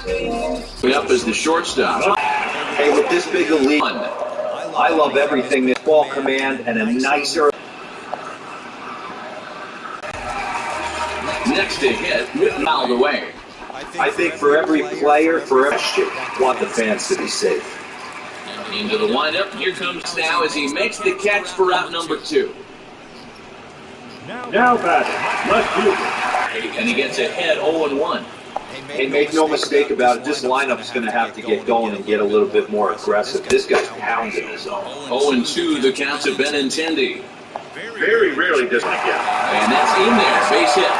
Up as the shortstop. Hey, with this big a lead, I love everything. This ball command and a nicer. Next to hit, fouled away. I think for every player, for every shit, want the fans to be safe. Into the windup, here comes now as he makes the catch for out number 2. Now batting, left fielder. And he gets ahead 0-1. Hey, make no mistake about it, this lineup's going to have to get going and get a little bit more aggressive. This guy's pounding his own. 0-2, the count to Benintendi. Very rarely does it get. And that's in there, base hit.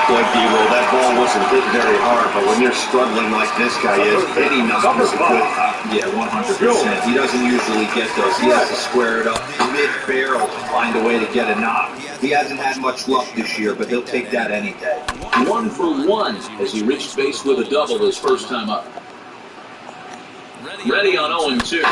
Boy, D-Roll, that ball wasn't hit very hard, but when you're struggling like this guy is, any number is a good, 100%. He doesn't usually get those. He has to square it up mid-barrel to find a way to get a knock. He hasn't had much luck this year, but he'll take that any day. 1 for 1 as he reached base with a double his first time up. Ready on 0-2.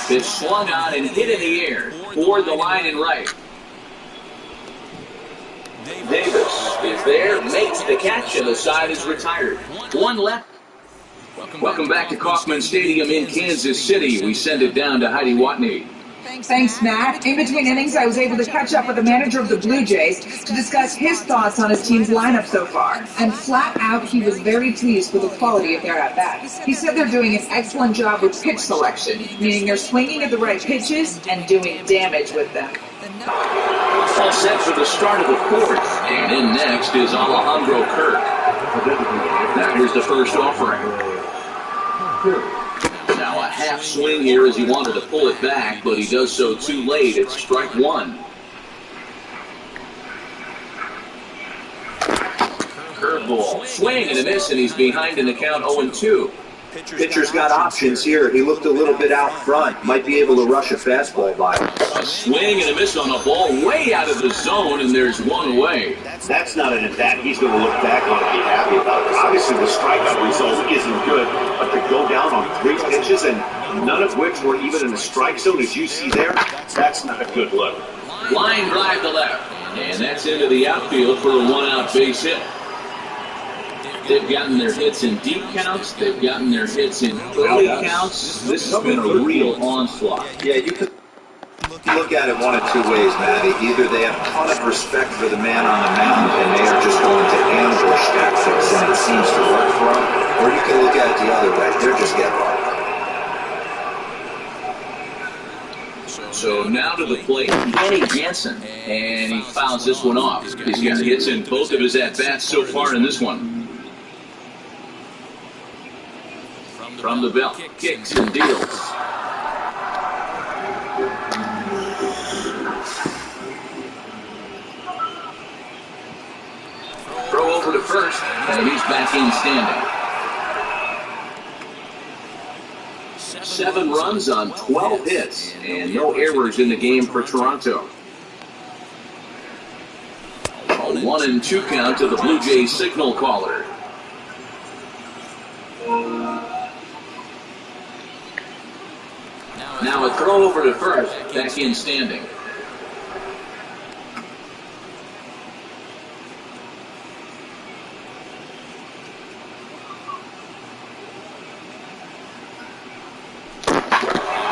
Pitch swung on and hit in the air toward the line and right. Davis is there, makes the catch, and the side is retired. 1 left. Welcome back to Kauffman Stadium in Kansas City. We send it down to Heidi Watney. Thanks, Matt. In between innings, I was able to catch up with the manager of the Blue Jays to discuss his thoughts on his team's lineup so far. And flat out, he was very pleased with the quality of their at-bats. He said they're doing an excellent job with pitch selection, meaning they're swinging at the right pitches and doing damage with them. All set for the start of the 4th. And in next is Alejandro Kirk. Now here's the first offering. Now a half swing here as he wanted to pull it back, but he does so too late. It's strike 1. Curveball, swing and a miss, and he's behind in the count 0-2. Pitcher's got options here. He looked a little bit out front. Might be able to rush a fastball by him. A swing and a miss on a ball way out of the zone, and there's 1 away. That's not an at-bat he's going to look back on and be happy about. Obviously, the strikeout result isn't good, but to go down on 3 pitches and none of which were even in the strike zone, as you see there, that's not a good look. Line drive to left, and that's into the outfield for a 1-out base hit. They've gotten their hits in deep counts. They've gotten their hits in early counts. This has been a real onslaught. Yeah, you could look at it one of 2 ways, Matty. Either they have a ton of respect for the man on the mound and they are just going to ambush that fix and it seems to work for them, or you can look at it the other way. They're just getting lucky. So now to the plate, Kenny Jansen, and he fouls this one off. He's got hits in both of his at-bats so far in this one. From the belt, kicks and deals. Throw over to first, and he's back in standing. 7 runs on 12 hits, and no errors in the game for Toronto. A 1-2 count to the Blue Jays signal caller. Now a throw over to first, back in standing.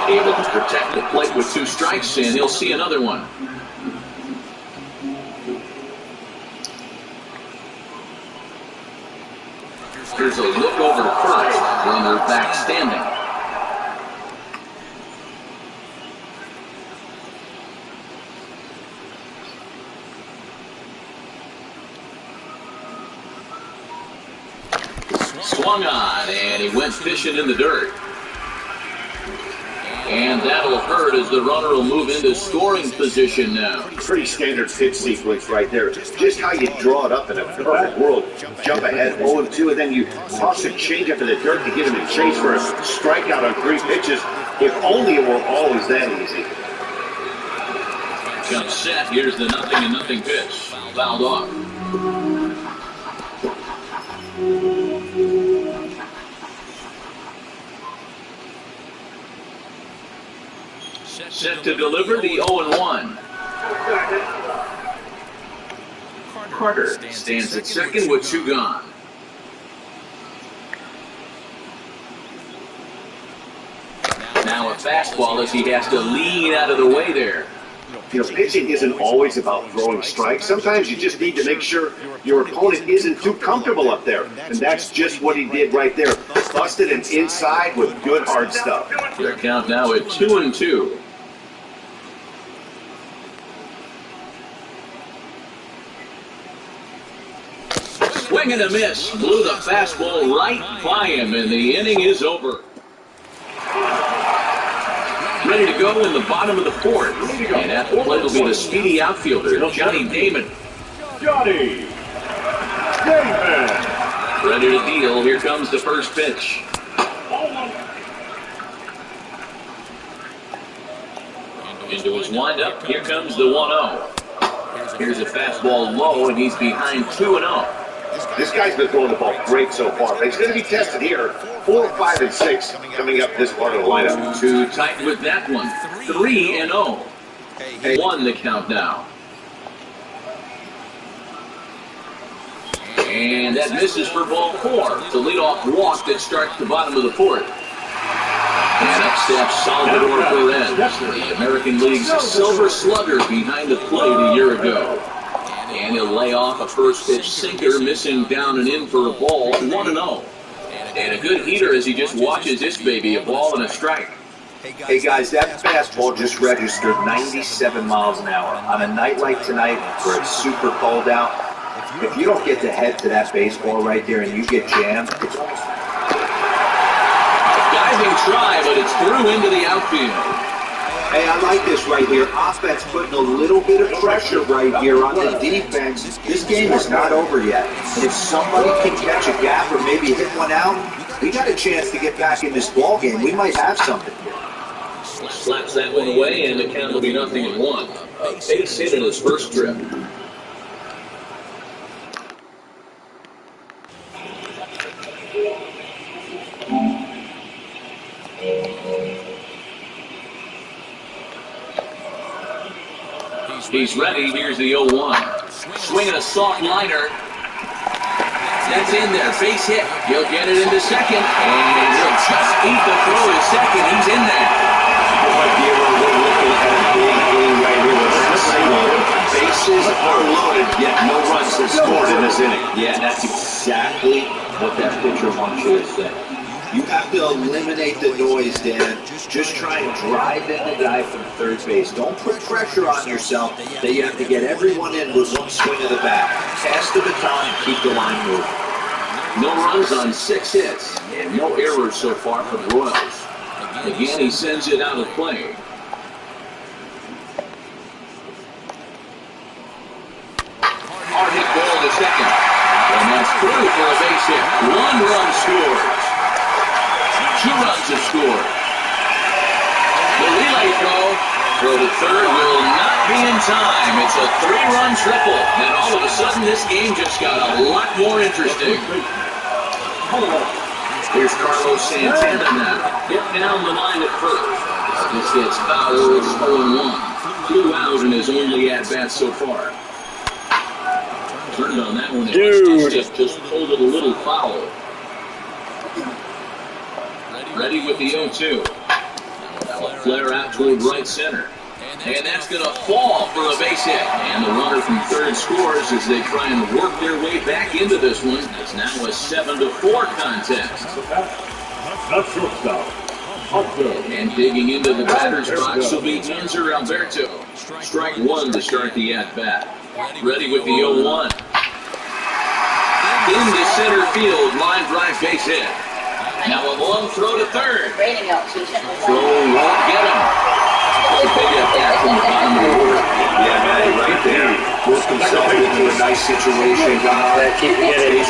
Able to protect the plate with 2 strikes, and he'll see another one. Here's a look over to first, runner back standing. Swung on, and he went fishing in the dirt. And that'll hurt as the runner will move into scoring position now. Pretty standard pitch sequence right there. Just how you draw it up in a perfect world. Jump ahead 0-2, and then you toss a changeup in the dirt to give him a chase for a strikeout on 3 pitches. If only it were always that easy. Jump set. Here's the 0-0 pitch. Fouled off. Set to deliver the 0-1. Carter stands at second with 2 gone. Now a fastball as he has to lean out of the way there. Pitching isn't always about throwing strikes. Sometimes you just need to make sure your opponent isn't too comfortable up there. And that's just what he did right there. Busted him inside with good hard stuff. Their count now at 2-2. Swing and a miss. Blew the fastball right by him, and the inning is over. Ready to go in the bottom of the 4th. And at the plate will be the speedy outfielder, Johnny Damon. Johnny Damon. Ready to deal. Here comes the first pitch. Into his windup. Here comes the 1-0. Here's a fastball low, and he's behind 2-0. This guy's been throwing the ball great so far, but he's going to be tested here. 4, 5, and 6 coming up this part of the lineup. Too tight with that one. 3-0. 1 the count now. And that misses for ball 4. The leadoff walk that starts the bottom of the 4th. And up steps Salvador Perez, the American League's silver slugger behind the plate a year ago. And he'll lay off a first pitch sinker, missing down and in for a ball, 1-0. And a good heater as he just watches this baby, a ball and a strike. Hey guys, that fastball just registered 97 miles an hour. On a night like tonight, where it's super cold out, if you don't get the head to that baseball right there and you get jammed, it's almost... Diving try, but it's through into the outfield. Hey, I like this right here. Offense putting a little bit of pressure right here on the defense. This game is not over yet. And if somebody can catch a gap or maybe hit one out, we got a chance to get back in this ball game. We might have something here. Slaps that one away, and the count will be 0-1. A base hit in his first trip. He's ready. Here's the 0-1. Swinging a soft liner. That's in there. Base hit. He'll get it into second. And he'll just beat the throw to second. He's in there. We're looking at a big game right here with a single. Bases are loaded, yet no runs have scored in this inning. Yeah, that's exactly what that pitcher wants you to say. You have to eliminate the noise, Dan. Just try and drive in the guy from third base. Don't put pressure on yourself that you have to get everyone in with one swing of the bat. Pass the baton and keep the line moving. No runs on 6 hits, and no errors so far for the Royals. Again, he sends it out of play. Hard hit ball to second. And that's through for a base hit. 1 run scores. 2 runs have scored. The relay throw to third will not be in time. It's a 3-run triple. And all of a sudden, this game just got a lot more interesting. Here's Carlos Santana now. Hit down the line at first. This gets foul. It's 0-1. 2 out in his only at-bat so far. Turned on that one. Just pulled it a little foul. Ready with the 0-2. Now a flare out toward right center. And that's going to fall for a base hit. And the runner from third scores as they try and work their way back into this one. It's now a 7-4 contest. And digging into the batter's box will be Hanser Alberto. Strike 1 to start the at-bat. Ready with the 0-1. Into center field, line drive base hit. Now a long throw to third. Throw won't get him. Big at-bat from the bottom of the order. Yeah, man, right there. Worked himself into a nice situation. Got I keep forgetting.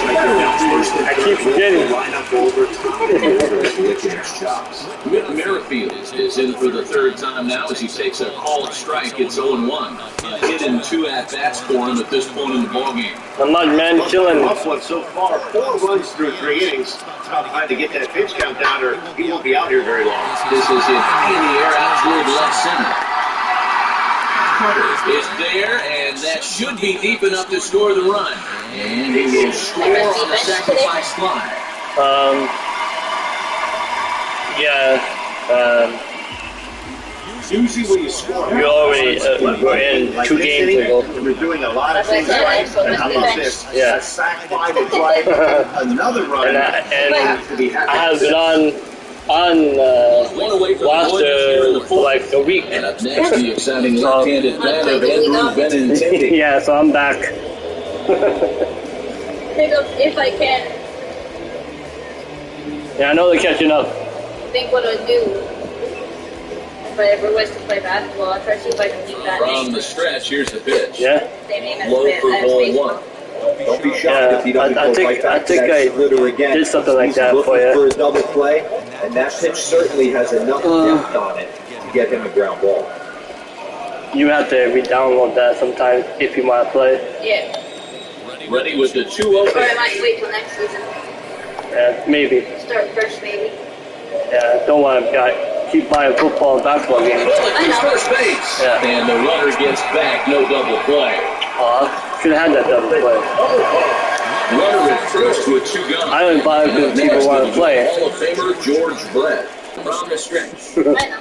I keep forgetting. Line up over top of the order as licking his chops. Whit Merrifield is in for the 3rd time now as he takes a called strike. It's 0-1. A hit in 2 at-bats for him at this point in the ballgame. I'm not man killing. Rough one so far. 4 runs through 3 innings. About time to get that pitch count down, or he won't be out here very long. This is hit in the air out toward left center. is there, and that should be deep enough to score the run. And he will score on the sacrifice fly. Usually when you score, We already we're in like 2 this games inning, ago. we're doing a lot of things right. And how about this? Yeah. A sack fly to drive another run. And I have been on One away from the Warriors here in the for fourth. like a week. And up next, the exciting left-handed bat of Andrew Benintendi. Yeah, so I'm back. Pick up if I can. Yeah, I know they're catching up. Think what I'd do if I ever was to play basketball. I'll try to see if I can keep that From name. the stretch, here's the pitch. Yeah. Same name as Low for ball baseball. 1. Don't be shocked Yeah, if he doesn't I go think- right back I to think that I splitter again. did something like He's that looking for you. for a double play, and that pitch certainly has enough depth on it to get him a ground ball. You have to re-download that sometimes if you want to play. Yeah. Ready with the 2-0 Or I pitch. might wait till next season. Maybe. Start fresh maybe. Yeah, don't want to keep buying football and basketball games. Bullet to first base. Yeah. And the runner gets back, no double play. Should have had that double play. Runner at first with 2 guns. I don't buy it because people want to play. Hall of Famer George Brett. From the stretch. I know.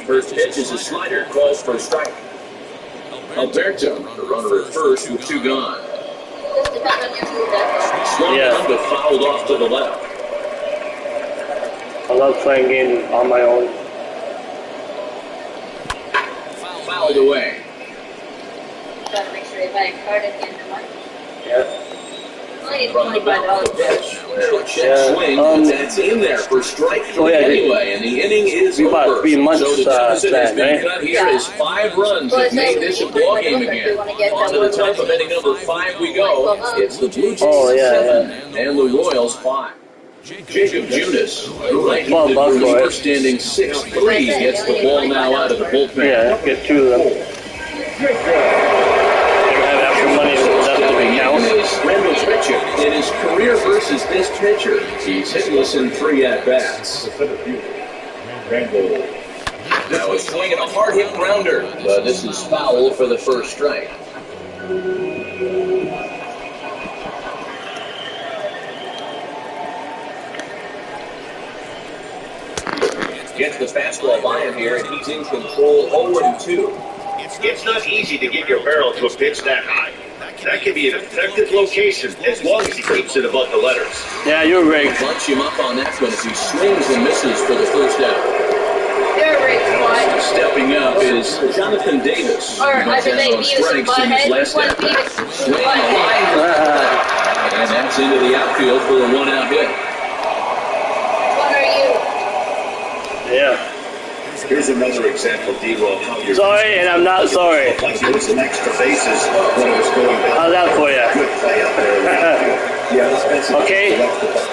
First pitch is a slider, calls for a strike. Alberto, the runner at first with 2 gone. Just depends on your move, that's all. Swung Yeah. on, but fouled off to the left. I love playing games on my own. Fouled away. Gotta make sure they buy a card at the end of the month. Yeah. Only need From the $25. pitch. Well, check Yeah, swing, that's in there for strike 3 Oh, yeah, anyway, and the inning is we bought over. 3 months, So the deficit has been right? cut here as 5 runs have made this a ball game again. On to the top of inning number 5 we go. It's the Blue Jays 7 and the Royals 5. Jacob Junis, the right-handed $12 for it. reliever, standing 6'3", gets the ball now out of the bullpen. Yeah, get 2 of them. They have extra money left to be Young counted. is Randall's pitcher. In his career versus this pitcher, he's hitless in 3 at-bats. Now a swing and a hard hit grounder, but this is foul for the first strike. Gets the fastball by him here, and he's in control 0-2. It's not easy to get your barrel to a pitch that high. That can be an effective location as long as he keeps it above the letters. Yeah, you're right. Bunch him up on that one as he swings and misses for the first out. They're right, squad. Stepping up is Jonathan Davis. Or I Went should say down on Beavis and strikes in his Butthead. last One at-bat. Beavis Swing and Butthead. line, and that's into the outfield for a 1-out hit. What are you? Yeah. Here's another example, D-Lo, of how you're Sorry, and I'm not sorry. like losing extra bases when it was going down. How's that for you? Good play out there. Yeah, Spencer. Okay.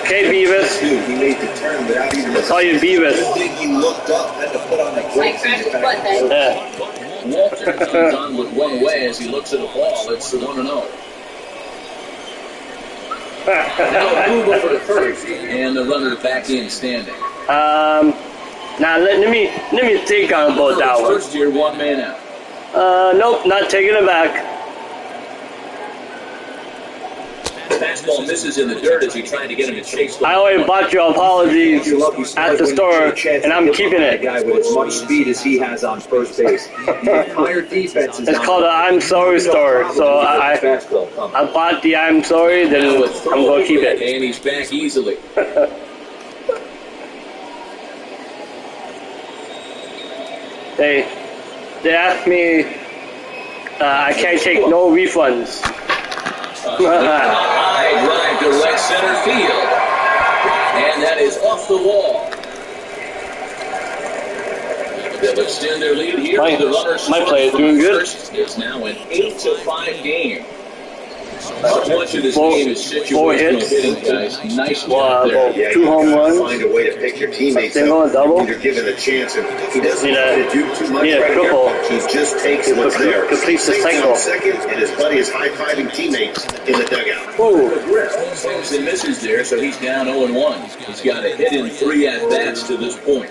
Okay, Beavis. Dude, he made the turn without even Call you Beavis. think he looked up, had to put on the Like brakes. Crash's Butthead. Yeah. Walter comes on with 1 away as he looks at the ball. It's the 1-0. Now move over to first, and the runner back in standing. Now let me think on about that one. First year, 1 man out. Nope, not taking it back. Fastball misses in the dirt as he tried to get him to chase the I already bought your apologies at the store, and I'm keeping A it. guy with as much speed as he has on first base. The entire defense is It's on called the I'm Sorry store. So I fastball coming. bought the I'm Sorry, then Now I'm with throw going to keep it. and he's back easily. They asked me I can't take no refunds. High drive to right center field. And that is off the wall. They'll extend their lead here. My- The runner my play is doing good. It's now an 8-5 game. Much of this Four- game is four situational hits. hitting, guys. Nice Well, job there. about 2 home runs. Find a way to pick your teammates Single up and double. when you're given a chance, and he doesn't Need a- try to do too much need a right triple. here. He just takes what's there. Completes the Sinks cycle. on second, and his buddy is high-fiving teammates in the dugout. Ooh. Swings and misses there, so he's down 0-1. He's got a hit in 3 at-bats to this point.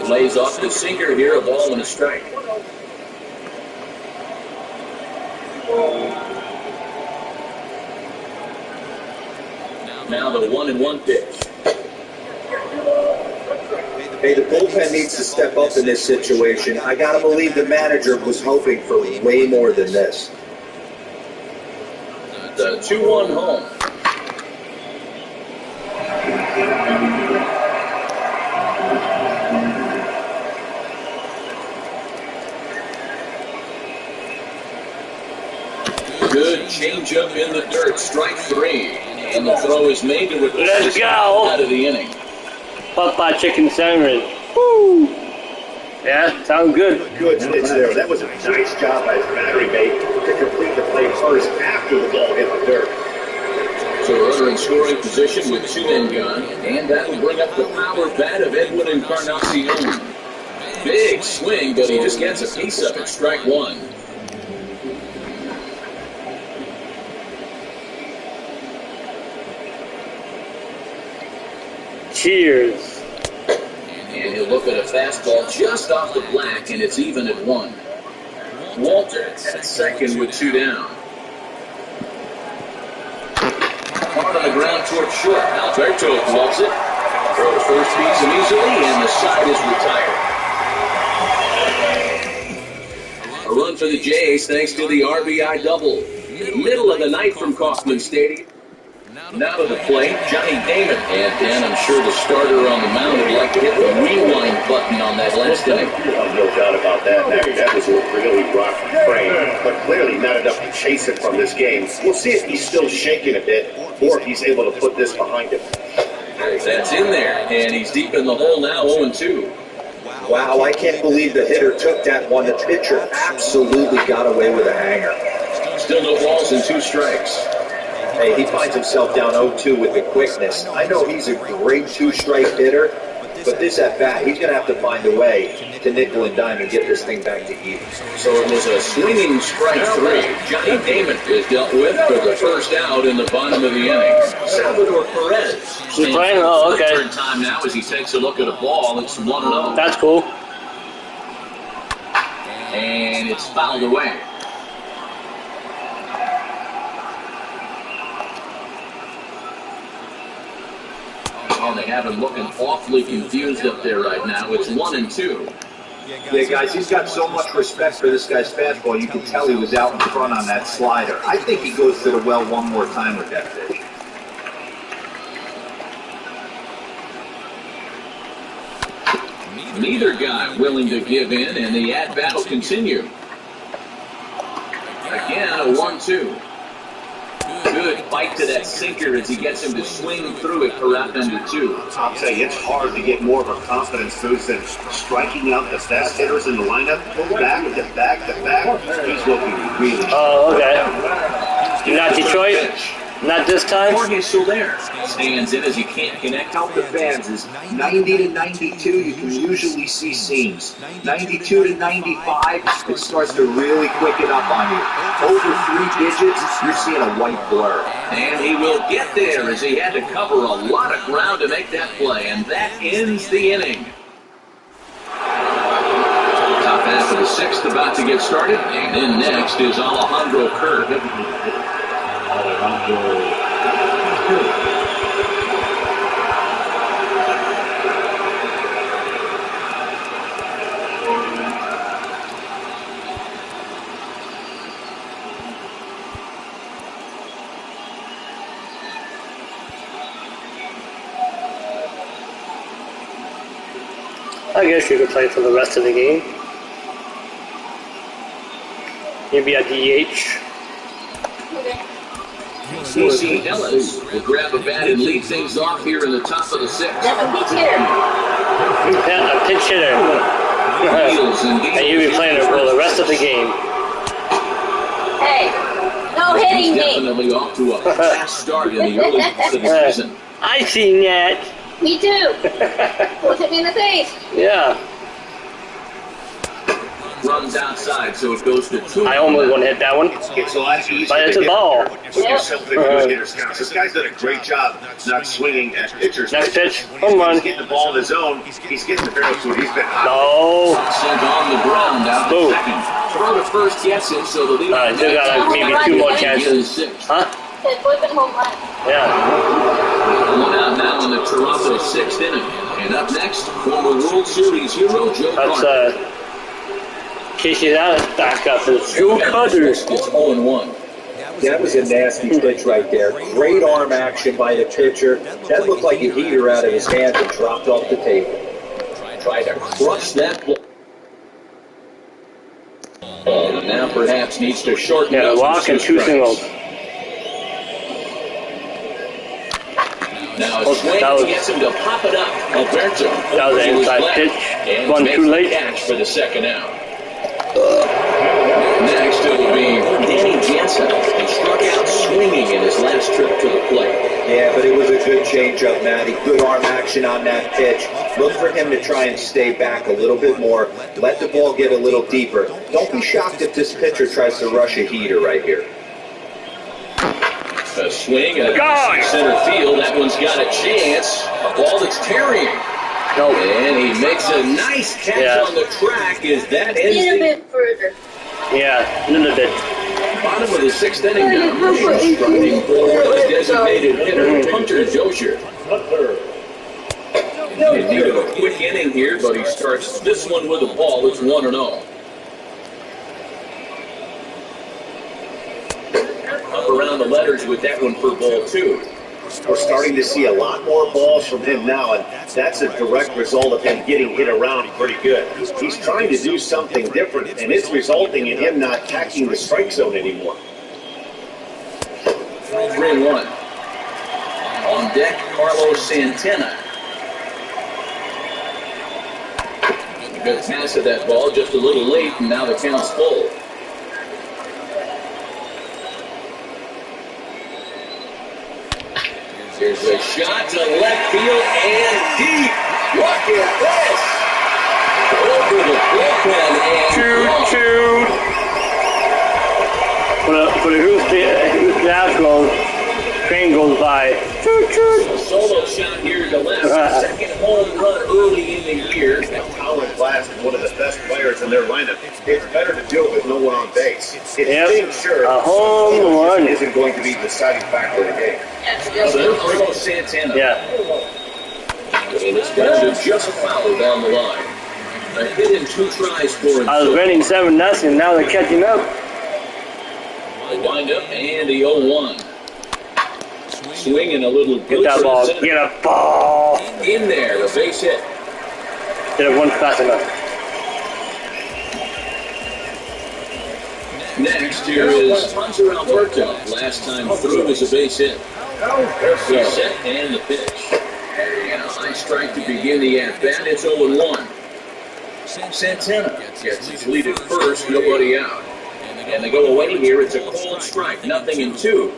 Lays off the sinker here, a ball and a strike. Now the 1-1 pitch. Hey, the bullpen needs to step up in this situation. I gotta believe the manager was hoping for way more than this. The 2-1 home. Good changeup in the dirt, strike 3. And the throw is made to replace Let's go. out of the inning. Popeye chicken sandwich. Woo! Yeah, sounds good. Good pitch there. That was a nice job by his battery mate to complete the play first after the ball hit the dirt. So a runner in scoring position with 2 men gone, and that will bring up the power bat of Edwin Encarnacion. Big swing, but he just gets a piece of it. Strike 1. Cheers. And he'll look at a fastball just off the black, and it's even at 1. Walter at second with 2 down. Hard on the ground toward short. Alberto gloves it. Throws first, beats him easily, and the side is retired. A run for the Jays thanks to the RBI double. Middle of the night from Kauffman Stadium. Now to the plate, Johnny Damon. And Dan, I'm sure the starter on the mound would like to hit the rewind button on that last inning. No doubt about that. That was a really rough frame, but clearly not enough to chase it from this game. We'll see if he's still shaking a bit, or if he's able to put this behind him. That's in there, and he's deep in the hole now, 0-2. Wow, I can't believe the hitter took that one. The pitcher absolutely got away with a hanger. Still no balls and 2 strikes. Hey, he finds himself down 0-2 with the quickness. I know he's a great 2-strike hitter, but this at-bat, he's going to have to find a way to nickel and dime and get this thing back to even. So it was a swinging strike 3. Johnny Damon is dealt with for the first out in the bottom of the inning. Salvador Perez. He's playing? Oh, okay. Third time now as he takes a look at a ball. It's 1-0. That's cool. And it's fouled away. Oh, they have him looking awfully confused up there right now. It's 1-2. Yeah, guys, he's got so much respect for this guy's fastball. You can tell he was out in front on that slider. I think he goes to the well one more time with that pitch. Neither guy willing to give in, and the at-bat will continue. Again, a 1-2. Good fight to that sinker as he gets him to swing through it for out number 2. I'll tell you, it's hard to get more of a confidence boost than striking out the fast hitters in the lineup. Back to back to back. He's looking really Oh, okay. Not Detroit? Not this time? Jorge's still there. Stands in as he can't connect. Help the fans is 90 to 92. You can usually see seams. 92 to 95, it starts to really quicken up on you. Over 3 digits, you're seeing a white blur. And he will get there as he had to cover a lot of ground to make that play. And that ends the inning. Top half of the 6th about to get started. And in next is Alejandro Kirk. I guess you could play for the rest of the game. Maybe a DH. C.C. Ellis will grab a bat and lead things off here in the top of the 6th. That's a pinch hitter. Yeah, a pinch hitter. And you'll be playing for the rest of the game. Hey, no hitting He's me. definitely off to a fast start in the early part of the season. I seen that. Me too. Don't hit me in the face. Yeah. runs outside, so it goes to 2. I almost want to hit that one. It's a lot easier But it's to a hit ball. Put yourself into good hitters counts. This guy's done a great job not swinging at pitchers. Next pitch. When Home run. he's getting the ball in his zone, he's getting the barrel to it. He's been hot. No. Sent on the ground out to Boom. second. Throw to first gets it, so the lead. Still got like maybe 2 more chances. Huh? Said flipping home run. Yeah. One out now in the Toronto 6th inning. And up next, former World Series hero Joe That's Carter. Casey's out of back up. It's Joe Carter. It's 0-1. That was a nasty pitch right there. Great arm action by the pitcher. That looked like a heater out of his hand and dropped off the table. Try to crush that ball. And now perhaps needs to shorten Yeah, up walk and 2 singles. Now Oh, swing that was- gets him to pop it up. Alberto. That was an inside pitch. And One makes too the late. catch for the second out. Next it will be Danny Jansen. He struck out swinging in his last trip to the plate. Yeah, but it was a good changeup, Matty. Good arm action on that pitch. Look for him to try and stay back a little bit more. Let the ball get a little deeper. Don't be shocked if this pitcher tries to rush a heater right here. A swing and Gone. center field. That one's got a chance. A ball that's carrying. No. And he makes a nice catch Yeah. on the track. Is that Need a ends bit further. Yeah, a little bit. the bottom of the 6th inning now? Striding forward was designated hitter Hunter Dozier. In need of a quick inning here, but he starts this one with a ball. It's 1-0. Up around the letters with that one for ball 2. We're starting to see a lot more balls from him now, and that's a direct result of him getting hit around pretty good. He's trying to do something different, and it's resulting in him not attacking the strike zone anymore. 3-1. On deck, Carlos Santana. Good pass of that ball, just a little late, and now the count's full. Here's a shot to left field and deep. Look at this. Over the bullpen and Choo-choo. For the who's gas goes, train goes by. a solo shot here to left. Second home run early in the year. Colin Glass is one of the best players in their lineup. It's better to do it with no one on base. It's being sure A home run. isn't going to be the deciding factor of the game. So Carlos Santana. Yeah. And it's down to just foul down the line. A hit in 2 tries for him. I was winning 7-0, now they're catching up. Wind up and the 0-1. Swinging a little Get that ball. center. Get a ball. In there, the base hit. Get it one fast enough. Next here is Hunter Alberto. Last time through was a base hit. The set and the pitch. And a high strike to begin the at-bat. It's 0-1. Santana gets his lead at first, nobody out. And they go away here. It's a cold strike, 0-2.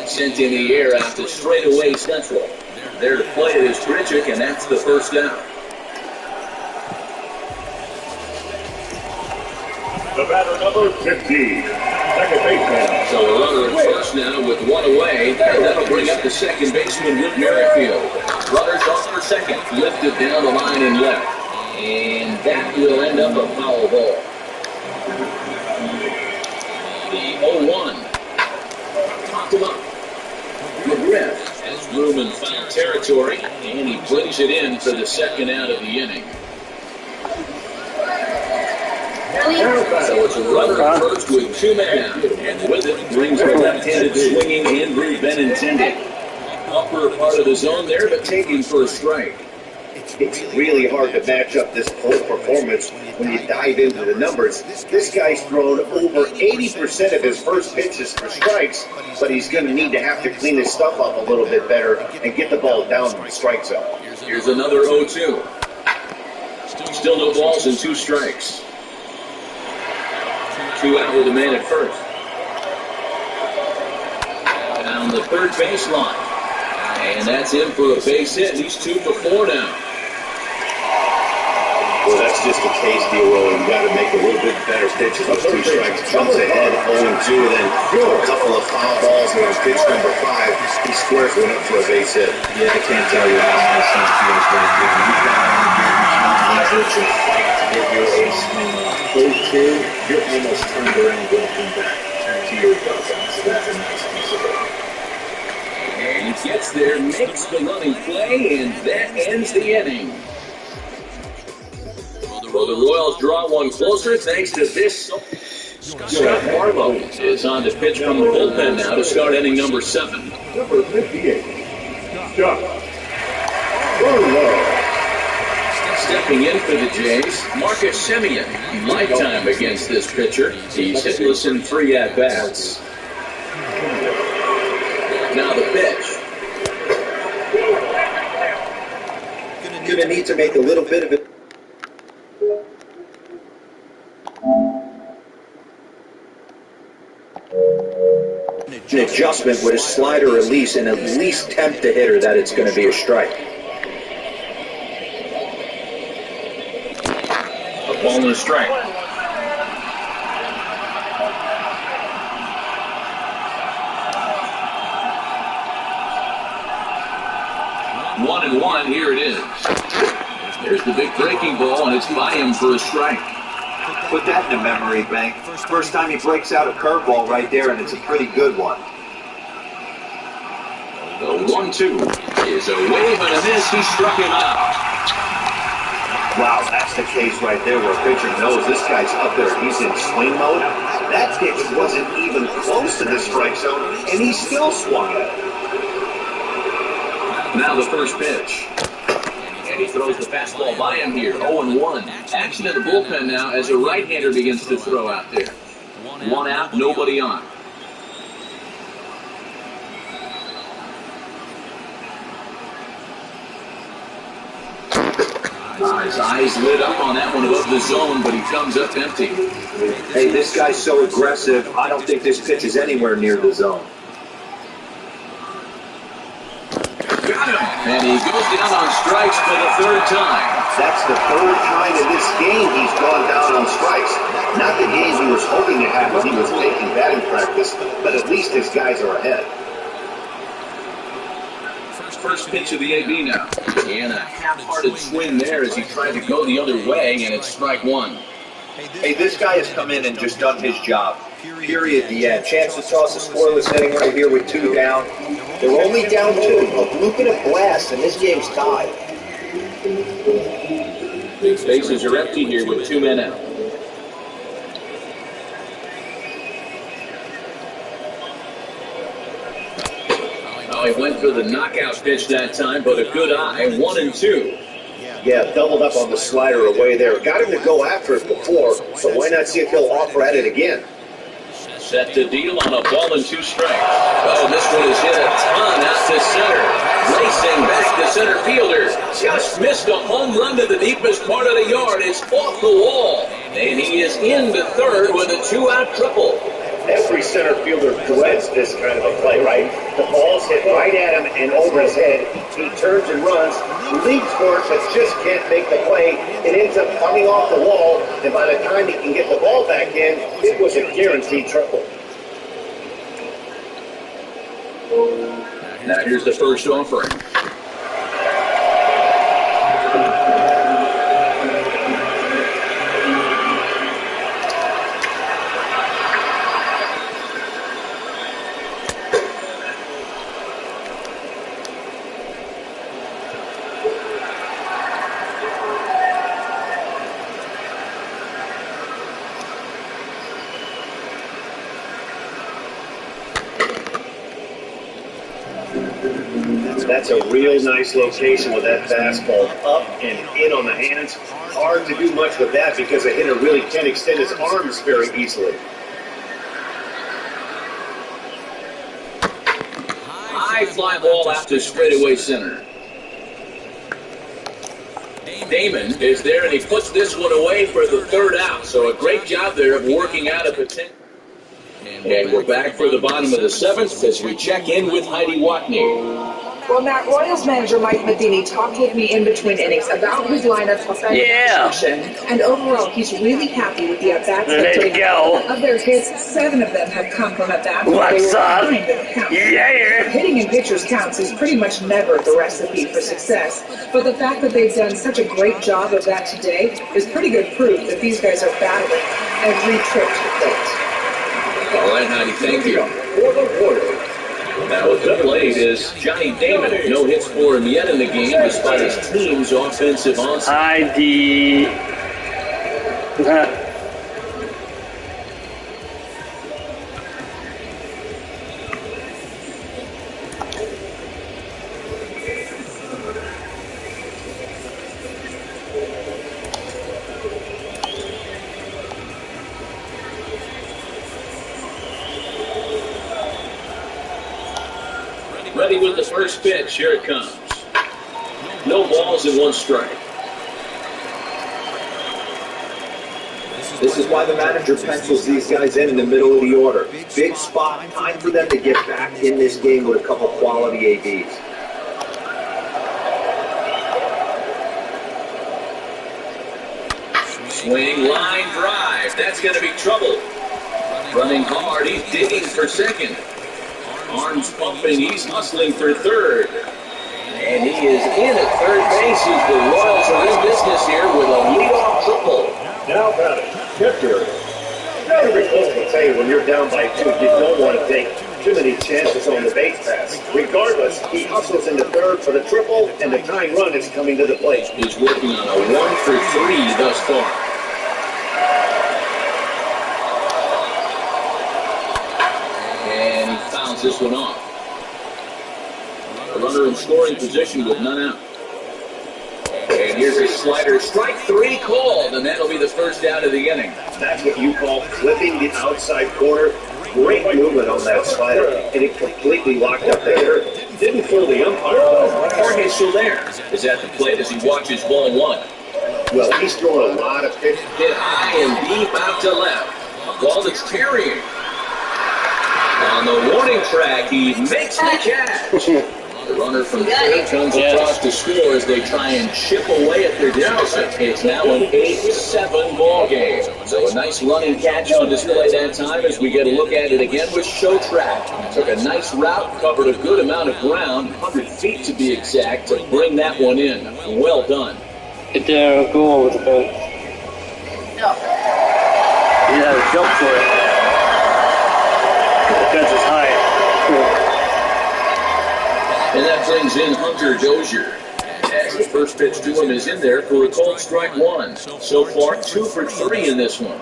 Sent in the air out to straightaway central. There to play it is Grichuk, and that's the first down. The batter number 15, second baseman. So a runner at first now with one away, and that'll bring up the second baseman, Whit Merrifield. Runners on for second, lifted down the line and left. And that will end up a foul ball. The 0-1. Popped him up. Good rest. Has room in foul territory, and he brings it in for the second out of the inning. So it's a runner at first with 2 men out, and with it brings the left-handed swinging Andrew Benintendi. Upper part of the zone there, but taking for a strike. It's really hard to match up this poor performance when you dive into the numbers. This guy's thrown over 80% of his first pitches for strikes, but he's going to need to have to clean his stuff up a little bit better and get the ball down in the strike zone. Here's another 0-2. Still no balls and 2 strikes. 2 out with a man at first. Down the third baseline. And that's in for a base hit. He's 2 for 4 now. Well, that's just the case, D-Roll. You got to make a little bit better pitches. Those 2 strikes, jumps ahead, 0-2, then a couple of foul balls, and on pitch number 5, he squares one up for a base hit. Yeah, I can't tell you how nice that feels right there. You've got all the leverage and fight to get your ace swing off. 0-2, you're almost turned around walking back to your dugout. So that's a nice piece of it. And he gets there, makes the running play, and that ends the inning. Well, the Royals draw one closer thanks to this. Scott Barlow is on to pitch from the bullpen now to start inning number 7. Number 58, Scott Barlow. Stepping in for the Jays, Marcus Semien. Lifetime against this pitcher. He's hitless in 3 at-bats. Now the pitch. Gonna need to make a little bit of it. An adjustment with a slider release and at least tempt the hitter that it's going to be a strike. A ball and a strike. One and one, here it is. There's the big breaking ball, and it's by him for a strike. Put that in the memory bank. First time he breaks out a curveball right there, and it's a pretty good one. The 1-2 is a wave and a miss. He struck him out. Wow, that's the case right there where a pitcher knows this guy's up there. He's in swing mode. That pitch wasn't even close to the strike zone, and he still swung at it. Now the first pitch. And he throws the fastball by him here. 0-1. Action in the bullpen now as a right-hander begins to throw out there. 1 out, nobody on. His eyes lit up on that one above the zone, but he comes up empty. Hey, this guy's so aggressive, I don't think this pitch is anywhere near the zone. Got him! And he goes down on strikes for the 3rd time. That's the 3rd time in this game he's gone down on strikes. Not the game he was hoping to have when he was taking batting practice, but at least his guys are ahead. First pitch of the AB now. And a half-hearted swing there as he tried to go the other way, and it's strike 1. Hey, this guy has come in and just done his job. Period, the end. Chance to toss a scoreless inning right here with 2 down. They're only down 2. A bloop and a blast, and this game's tied. Big bases are empty here with 2 men out. Oh, he went for the knockout pitch that time, but a good eye. 1-2. Yeah, doubled up on the slider away there. Got him to go after it before, so why not see if he'll offer at it again? Set to deal on a ball and 2 strikes. Oh, this one is hit a ton out to center. Racing back to center fielder. Just missed a home run to the deepest part of the yard. It's off the wall. And he is in the 3rd with a 2-out triple. Every center fielder dreads this kind of a play, right? The ball's hit right at him and over his head. He turns and runs, leaps for it, but just can't make the play. It ends up coming off the wall, and by the time he can get the ball back in, it was a guaranteed triple. Now here's the first offering. That's a real nice location with that fastball up and in on the hands. Hard to do much with that because a hitter really can't extend his arms very easily. High fly ball out to straightaway center. Damon is there, and he puts this one away for the 3rd out. So a great job there of working out a potential. And we're back for the bottom of the 7th as we check in with Heidi Watney. Well, Matt, Royals manager Mike Matheny talked with me in between innings about his lineup's offensive production, and overall, he's really happy with the at-bats they've taken. Of their hits, 7 of them have come from at-bats where they were behind in the count. Hitting in pitchers' counts is pretty much never the recipe for success, but the fact that they've done such a great job of that today is pretty good proof that these guys are battling every trip to the plate. All right, Heidi, thank you. Now at the plate is Johnny Damon. No hits for him yet in the game, despite his team's offensive onslaught. Heidi. Ready with the first pitch. Here it comes. No balls and 1 strike. This is why the manager pencils these guys in the middle of the order. Big spot, time for them to get back in this game with a couple quality ABs. Swing, line, drive. That's going to be trouble. Running hard. He's digging for second. Arms pumping. He's hustling for third. And he is in at third base as the Royals are in business here with a leadoff triple. Now batting, catcher. Gotta be close to the table when you're down by 2. You don't want to take too many chances on the base pass. Regardless, he hustles into third for the triple, and the tying run is coming to the plate. He's working on a 1 for 3 thus far. And he fouls this one off. A runner in scoring position with none out. And here's a slider. Strike 3 called, and that'll be the first out of the inning. That's what you call flipping the outside corner. Great movement on that slider, and it completely locked up the hitter. Didn't fool the umpire, though. Jorge Soler is at the plate as he watches ball 1. Well, he's throwing a lot of pitches. Hit high and deep out to left. A ball that's carrying. On the warning track, he makes the catch. The runner from third comes across to score as they try and chip away at their deficit. It's now an 8-7 ball game. So a nice running catch on display that time as we get a look at it again with Show Track. Took a nice route, covered a good amount of ground, 100 feet to be exact, to bring that one in. Well done. Get there, go over the fence. No. You have to jump for it. The fence is high. And that brings in Hunter Dozier. As the first pitch to him is in there for a cold strike 1. So far, 2 for 3 in this one.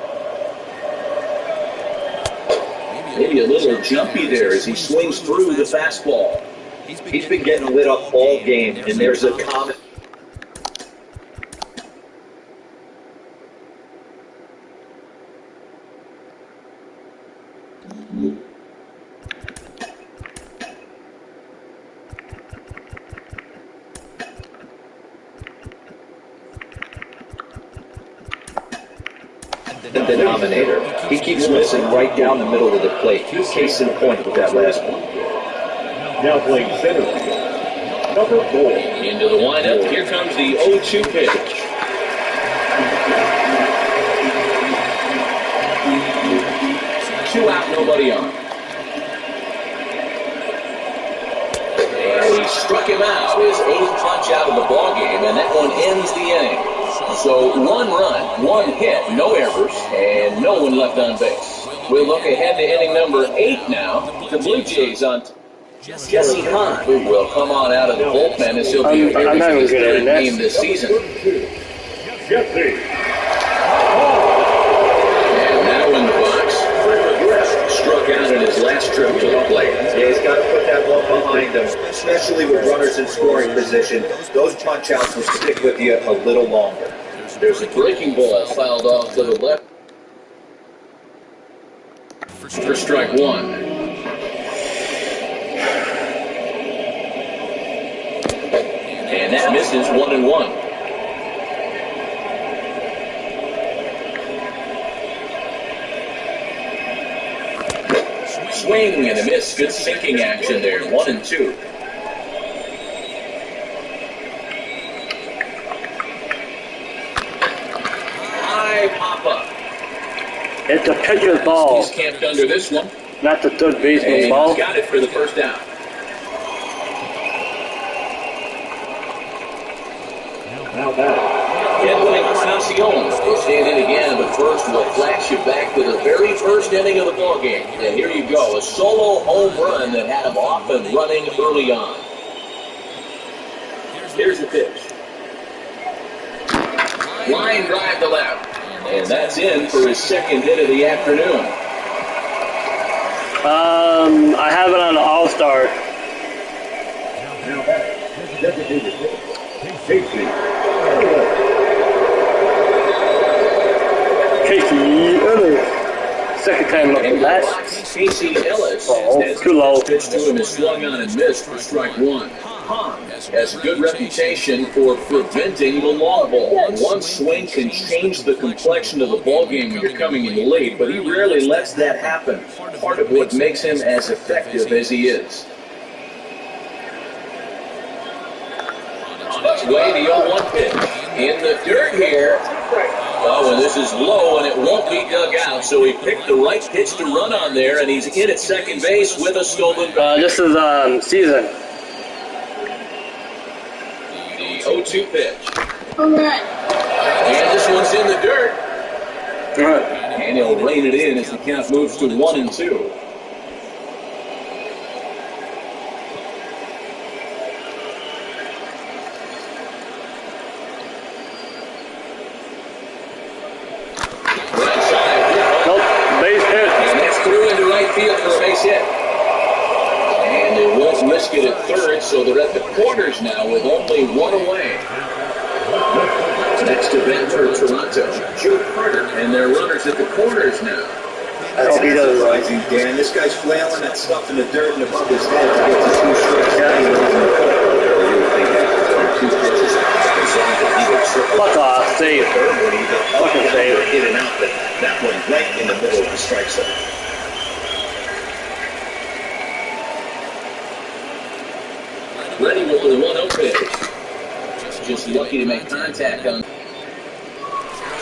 Maybe a little jumpy there as he swings through the fastball. He's been getting lit up all game, and there's a common... The denominator. He keeps missing right down the middle of the plate. Case in point with that last one. Now playing center field. Number 4. Into the windup. Here comes the 0-2 pitch. Two out, nobody on. And he struck him out. His 8th punch out of the ball game, and that one ends the inning. So 1 run, 1 hit, no errors, and no one left on base. We'll look ahead to inning number 8 now. The Blue Jays on Jesse Hunt, who will come on out of the bullpen as he'll be appearing in his 3rd game this season. Jesse. And now in the box, struck out in his last trip to the plate. Yeah, he's got to put that one behind him, especially with runners in scoring position. Those punch-outs will stick with you a little longer. There's a breaking ball fouled off to the left for strike 1. And that misses 1-1. Swing and a miss. Good sinking action there. 1-2. high pop-up. It's a pitcher's ball, He's camped under this one. not the third baseman's And ball. he's got it for the first down. Now batting. Edwin Concepcion will stand in again, but first we'll flash you back to the very first inning of the ballgame. And here you go, a solo home run that had him off and running early on. Here's the pitch. Line drive to left. And that's in for his second hit of the afternoon. I have it on the All-Star. Now batting. Designated hitter. Casey. Casey Ellis. Second time up And that. Casey Ellis Oh, has too low. pitch to him is swung on and missed for strike one. Has a good reputation for preventing the long ball. One swing can change the complexion of the ball game when you're coming in late, but he rarely lets that happen. Part of what makes him as effective as he is. On his way, the 0-1 pitch. In the dirt here. Oh, and this is low, and it won't be dug out, so he picked the right pitch to run on there, and he's in at second base with a stolen base. This is season. The 0-2 pitch. Home run. And this one's in the dirt. And he'll rein it in as the count moves to 1-2. Right side. Nope, base hit. And that's through into right field for a base hit. And they won't risk it at third, so they're at the corners now with only one away. Next to bat for Toronto, Joe Carter, and their runners at the corners now. That's surprising, Dan. This guy's flailing that stuff in the dirt and above his head to get to two strikes. Two pitches. Fuck off, save. Fucking save. In and out, but that one right in the middle of the strike zone. Ready with the 1-0 pitch. Just lucky to make contact on.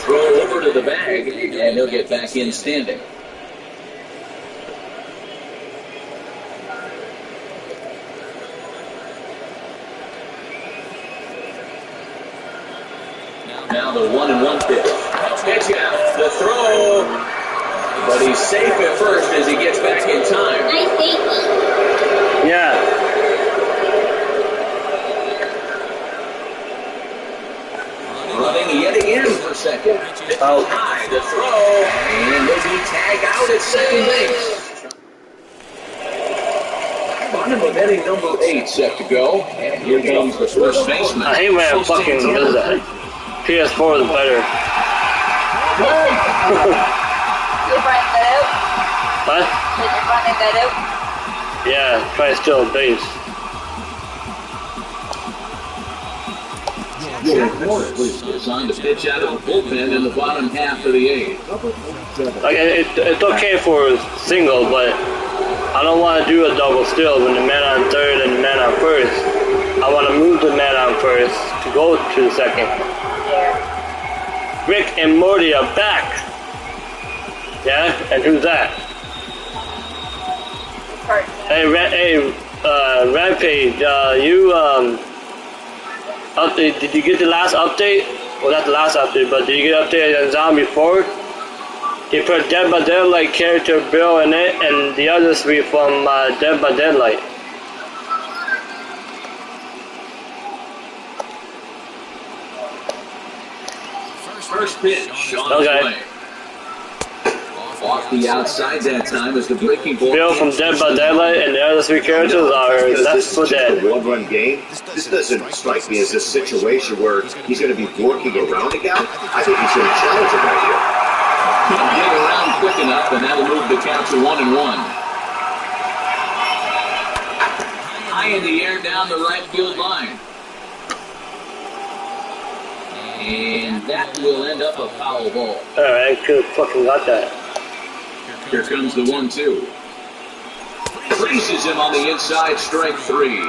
Throw over to the bag, and he'll get back in standing. Now the 1-1 pitch. Pitch out, the throw, but he's safe at first as he gets back in time. Nice safety. Yeah. Running yet again for second. Out. High, the throw, and maybe tag out at second base. Bottom of inning number 8 set to go, and here comes the first baseman. I hate when I fucking does that. PS4 is better. You're running that out? What? You're running that out? Yeah, try to steal a base. It's on to pitch out of the bullpen in the bottom half of the 8th. Like it's okay for a single, but I don't want to do a double steal when the man on third and the man on first. I want to move the man on first to go to the second. Yeah. Rick and Morty are back. Yeah, and who's that? Hey, Rampage, you update? Did you get the last update? Well, not the last update, but did you get updated on Zombie 4? They put Dead by Daylight character Bill in it, and the others three from Dead by Daylight. First pitch on Okay. his way. Off the outside that time as the breaking ball. Bill from Dead by Daylight and the other three characters are Left for Dead. A one-run game. This doesn't strike me as a situation where he's going to be working around a guy. I think he's going to challenge him right here. Couldn't get around quick enough, and that'll move the count to 1-1. High in the air down the right field line. And that will end up a foul ball. Alright, I could have fucking got that. Here comes the 1-2. Freezes him on the inside, strike 3.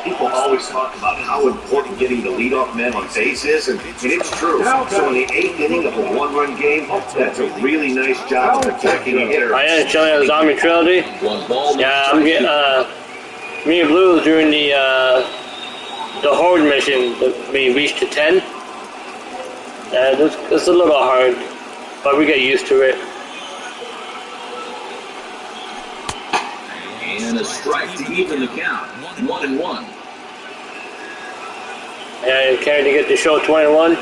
People always talk about how important getting the leadoff man on base is, and it's true. So in the 8th inning of a one-run game, that's a really nice job of protecting a hitter. Oh yeah, Chilling the Zombie Trilogy. Yeah, I'm getting me and Blue during the horde mission. We reached to 10. It's a little hard, but we get used to it. And a strike to even the count. 1-1. Yeah, carried to get the show 21.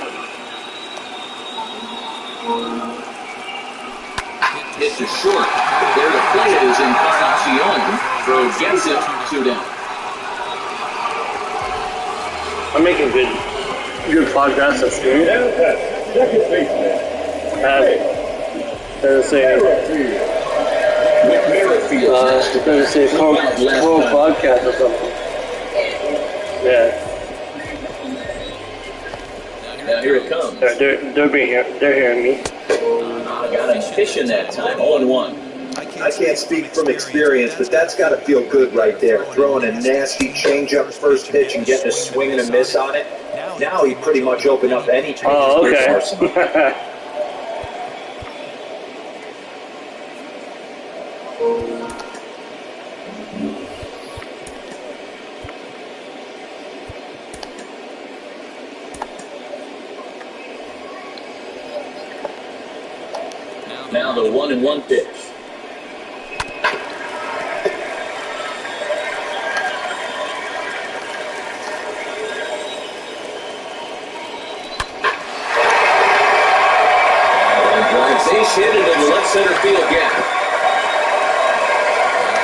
Hit to short. There to play it is Encarnacion. Throw gets it, 2 down. I'm making good progress. That's good. Second baseman. Does it say pro podcast or something? Yeah. Now here it comes. They're being here. They're hearing me. Got him pitching that time. 0-1. I can't speak from experience, but that's got to feel good right there. Throwing a nasty changeup first pitch and getting a swing and a miss on it. Now he pretty much opened up any pitch. Oh, okay. Now the 1-1 pitch. Base hit into the left center field gap.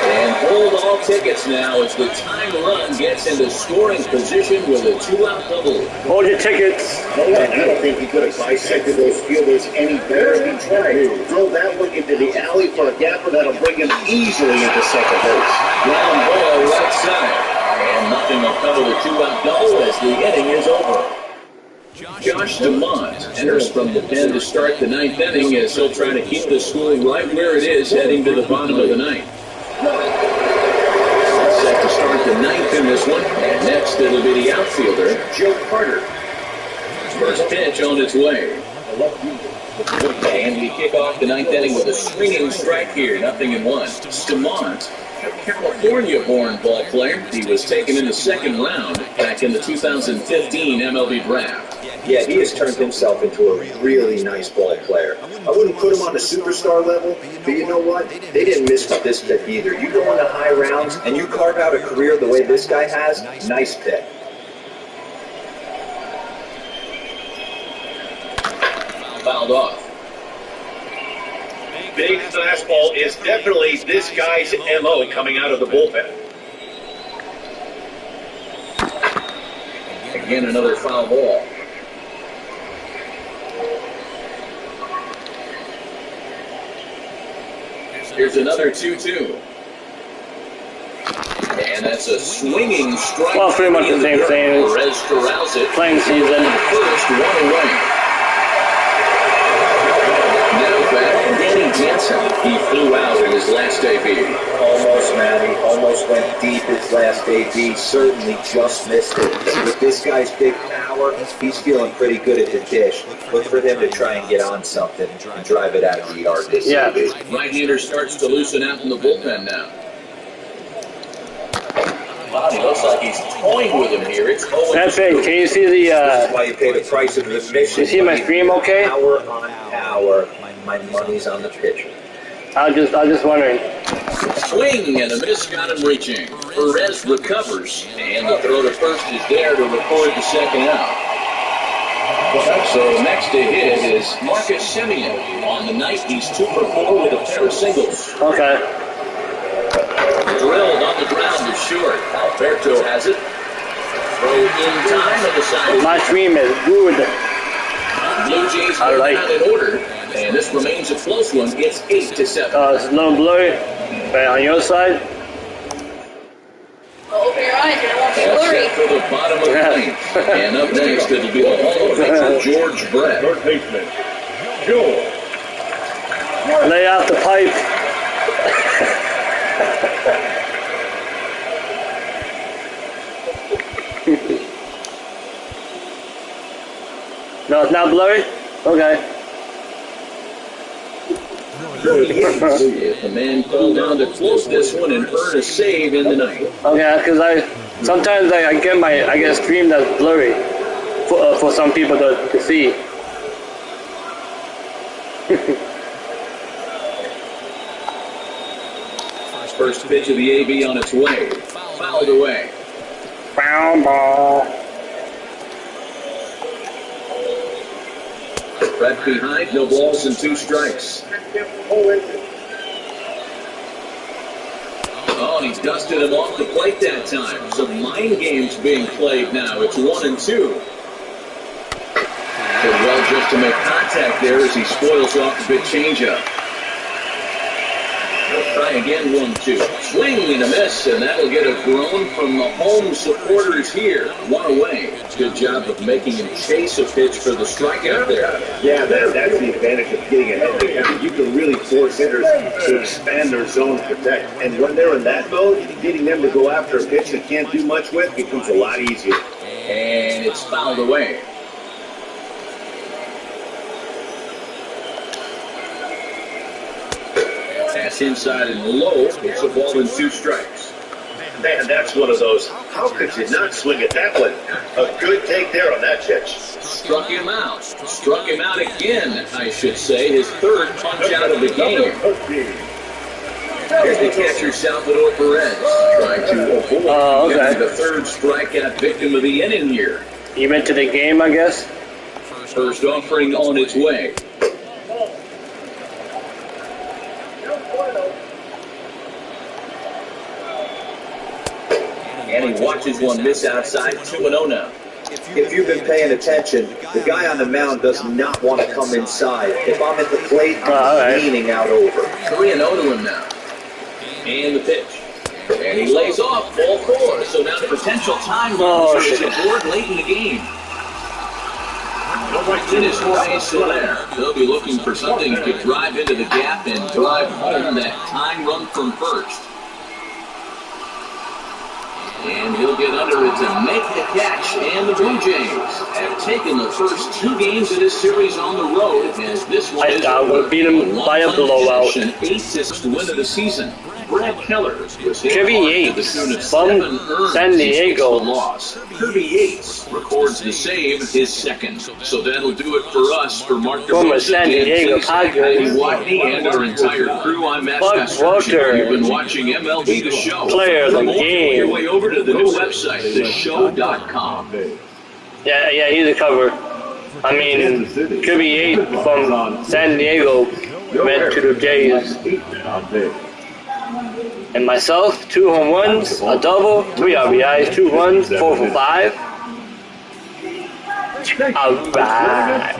And hold all tickets now as the time run gets into scoring position with a 2-out double. Hold your tickets. I don't think he could have bisected those fielders any better. He tried. Throw that one into the alley for a gapper that'll bring him easily into second base. Ground ball right side. And nothing will cover the 2-out double as the inning is over. Josh DeMont enters from the pen to start the 9th inning as he'll try to keep the score right where it is heading to the bottom of the 9th. Set to start the 9th in this one, and next it'll be the outfielder, Joe Carter. First pitch on its way. And we kick off the 9th inning with a swinging strike here, 0-1. DeMont, a California-born ball player. He was taken in the 2nd round back in the 2015 M.L.B. draft. Yeah, he has turned himself into a really nice ball player. I wouldn't put him on a superstar level, but you know what? They didn't miss with this pick either. You go into high rounds and you carve out a career the way this guy has, nice pick. Fouled off. Big fastball is definitely this guy's MO coming out of the bullpen. Again, another foul ball. Here's another 2-2. And that's a swinging strike. Well, pretty much the same thing as Perez corrals it. playing season. First, 1-away. Now back, Danny Jansen. He flew out in his last debut. Almost, Matty. Almost went deep his last AB. Certainly just missed it. With this guy's big power, he's feeling pretty good at the dish. Look for him to try and get on something and drive it out of the yard this Yeah. AB. Right-hander starts to loosen out in the bullpen now. Wow, he looks like he's toying with him here. It's 0-2. That's it. Can you see the, That's why you pay the price of admission. you see my stream okay? Power on power. My money's on the pitcher. I was just wondering. Swing and a miss got him reaching. Perez recovers, and the throw to first is there to record the 2nd out. So next to hit is Marcus Semien. On the night, he's 2 for 4 with a pair of singles. Okay. Drilled on the ground to short. Alberto has it. Throw in time at the side. My stream is good. Blue Jays I like out in order, and this remains a close one. It's 8-7. It's a little blurry. Right on your side. Well, open your eyes, and it won't be All blurry. set for the bottom of the 9th. And up next, it'll be the Hall of Famer George Brett. Third baseman. George. Lay out the pipe. No, it's not blurry? Okay. The man called down to close this one and earn a save in the night. Okay, because sometimes I get a stream that's blurry for some people to see. First pitch of the AB on its way. Fouled away. Foul ball. Right behind, no balls and 2 strikes. Oh, and he dusted him off the plate that time. Some mind games being played now. It's 1-2. Did well just to make contact there as he spoils off the big changeup. He'll try again, 1-2. Swing and a miss, and that'll get a groan from the home supporters here. 1 away. Good job of making him chase a pitch for the strikeout there. Yeah, that's the advantage of getting ahead of the count. You can really force hitters to expand their zone to protect. And when they're in that mode, getting them to go after a pitch they can't do much with becomes a lot easier. And it's fouled away. Pass inside and low. It's a ball and 2 strikes. Man, that's one of those. How could you not swing at that one? A good take there on that pitch. Struck him out. Struck him out again, I should say. His 3rd punch out of the game. Here's the catcher, Salvador Perez, trying to avoid becoming the 3rd strikeout victim of the inning here. You went to the game, I guess? First offering on its way. And he watches one miss outside, 2-0 now. If you've been paying attention, the guy on the mound does not want to come inside. If I'm at the plate, I'm leaning out over. 3-0 to him now. And the pitch. And he lays off, ball 4. So now the potential time run is aboard late in the game. It is Jorge Soler. They'll be looking for something that could drive into the gap and drive home that time run from first. And he'll get under it to make the catch. And the Blue Jays have taken the first 2 games of this series on the road, as this one is we'll beat him by a blowout. An 8th win of the season. Brad Keller was hit Kirby Yates from San Diego. Loss. Kirby Yates records the save, his 2nd. So that'll do it for us. For Mark From San Diego Padres. And our entire crew, I'm Matt Walker. You've been watching M.L.B. The Show. Player of the game. Your way over to the new website, theshow.com. Yeah, he's a cover. I mean, Kirby Yates from San Diego went to the Jays. And myself, 2 home runs, a double, 3 RBIs, 2 runs, 4 for 5. Alright.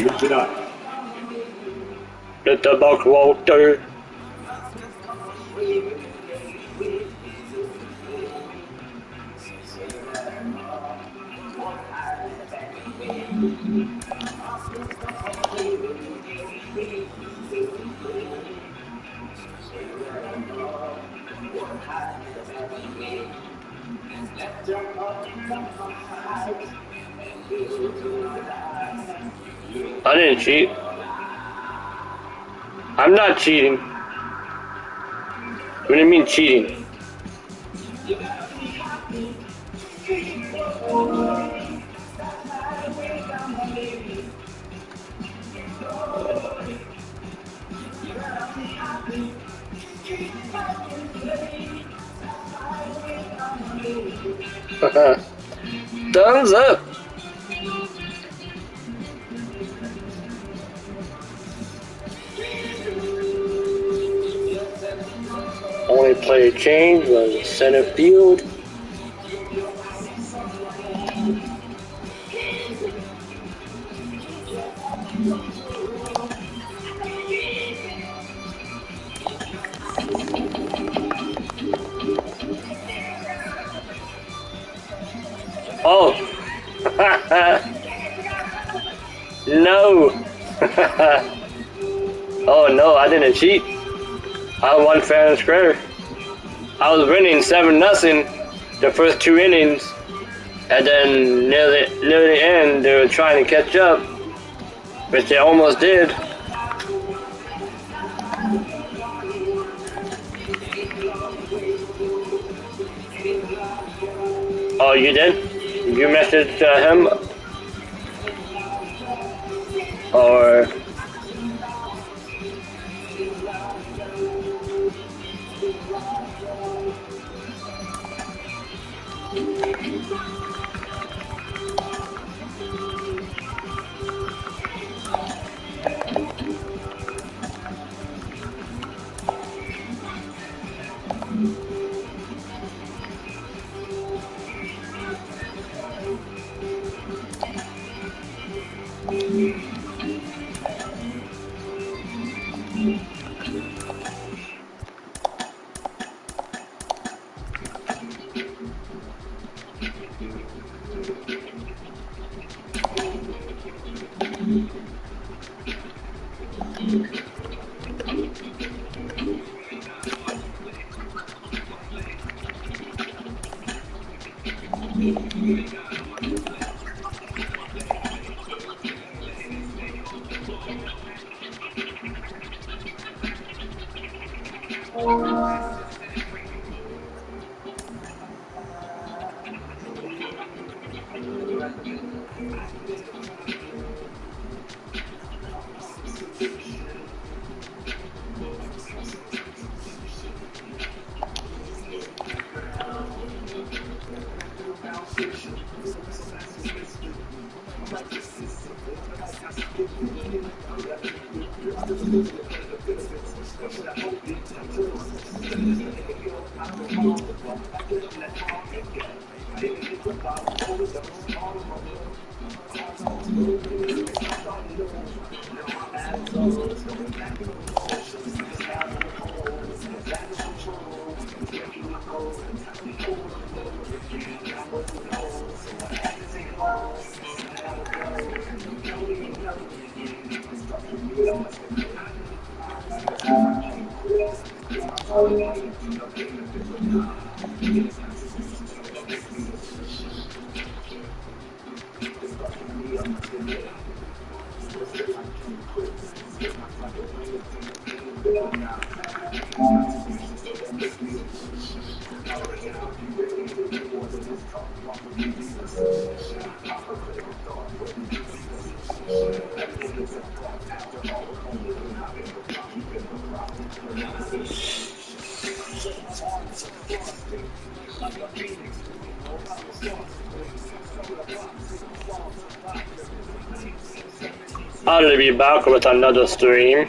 Let the buck Walter. I didn't cheat. I'm not cheating. What do you mean cheating? Thumbs up. Only player change was center field. Oh. No. Oh no, I didn't cheat. I won fair and square. I was winning 7-0 the first 2 innings, and then near the end they were trying to catch up, Which they almost did. Oh, you did? You messaged him? Or... I'll be back with another stream.